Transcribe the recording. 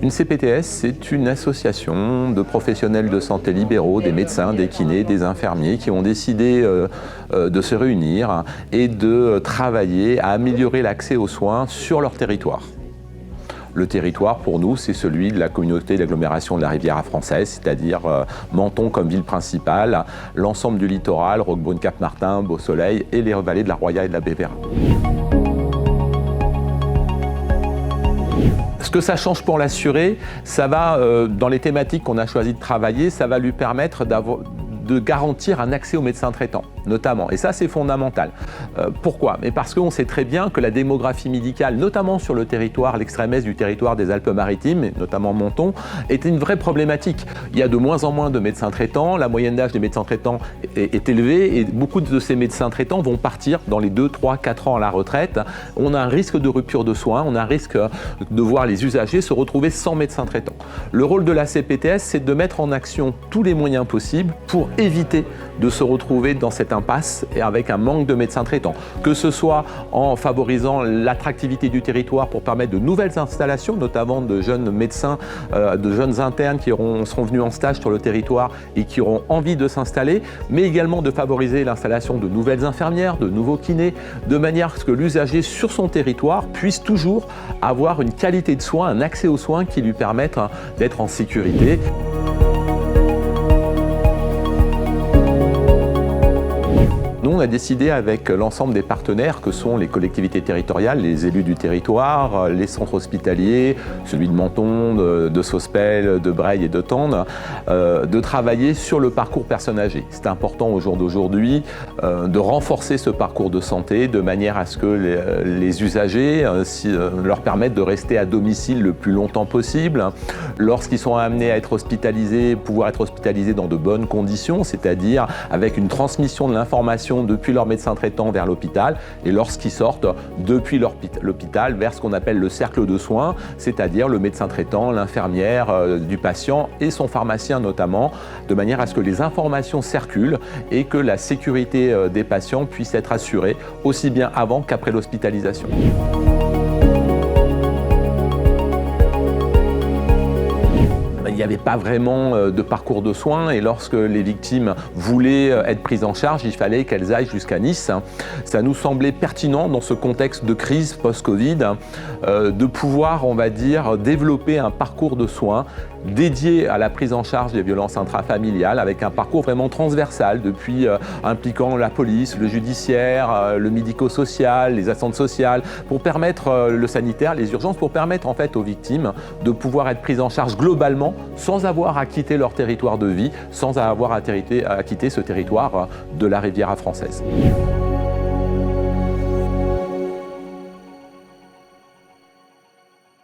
Une CPTS, c'est une association de professionnels de santé libéraux, des médecins, des kinés, des infirmiers qui ont décidé de se réunir et de travailler à améliorer l'accès aux soins sur leur territoire. Le territoire, pour nous, c'est celui de la communauté d'agglomération de la Riviera française, c'est-à-dire Menton comme ville principale, l'ensemble du littoral, Roquebrune, Cap-Martin, Beau-Soleil et les vallées de la Roya et de la Bévéra. Ce que ça change pour l'assuré, ça va, dans les thématiques qu'on a choisi de travailler, ça va lui permettre de garantir un accès aux médecins traitants, notamment. Et ça, c'est fondamental. Pourquoi? Mais parce qu'on sait très bien que la démographie médicale, notamment sur le territoire, l'extrême est du territoire des Alpes-Maritimes, et notamment Menton, est une vraie problématique. Il y a de moins en moins de médecins traitants, la moyenne d'âge des médecins traitants est élevée, et beaucoup de ces médecins traitants vont partir dans les 2, 3, 4 ans à la retraite. On a un risque de rupture de soins, on a un risque de voir les usagers se retrouver sans médecin traitant. Le rôle de la CPTS, c'est de mettre en action tous les moyens possibles pour éviter de se retrouver dans cette impasse et avec un manque de médecins traitants. Que ce soit en favorisant l'attractivité du territoire pour permettre de nouvelles installations, notamment de jeunes médecins, de jeunes internes qui seront venus en stage sur le territoire et qui auront envie de s'installer, mais également de favoriser l'installation de nouvelles infirmières, de nouveaux kinés, de manière à ce que l'usager sur son territoire puisse toujours avoir une qualité de soins, un accès aux soins qui lui permettent d'être en sécurité. Nous, on a décidé avec l'ensemble des partenaires que sont les collectivités territoriales, les élus du territoire, les centres hospitaliers, celui de Menton, de Sospel, de Breil et de Tende, de travailler sur le parcours personnes âgées. C'est important au jour d'aujourd'hui de renforcer ce parcours de santé de manière à ce que les usagers leur permettent de rester à domicile le plus longtemps possible. Lorsqu'ils sont amenés à être hospitalisés, pouvoir être hospitalisés dans de bonnes conditions, c'est-à-dire avec une transmission de l'information depuis leur médecin traitant vers l'hôpital et lorsqu'ils sortent depuis l'hôpital vers ce qu'on appelle le cercle de soins, c'est-à-dire le médecin traitant, l'infirmière du patient et son pharmacien notamment, de manière à ce que les informations circulent et que la sécurité des patients puisse être assurée aussi bien avant qu'après l'hospitalisation. Il n'y avait pas vraiment de parcours de soins et lorsque les victimes voulaient être prises en charge, il fallait qu'elles aillent jusqu'à Nice. Ça nous semblait pertinent dans ce contexte de crise post-Covid de pouvoir, on va dire, développer un parcours de soins dédié à la prise en charge des violences intrafamiliales avec un parcours vraiment transversal depuis impliquant la police, le judiciaire, le médico-social, les assistantes sociales pour permettre le sanitaire, les urgences, pour permettre en fait aux victimes de pouvoir être prises en charge globalement sans avoir à quitter leur territoire de vie, sans avoir à quitter ce territoire de la Riviera française.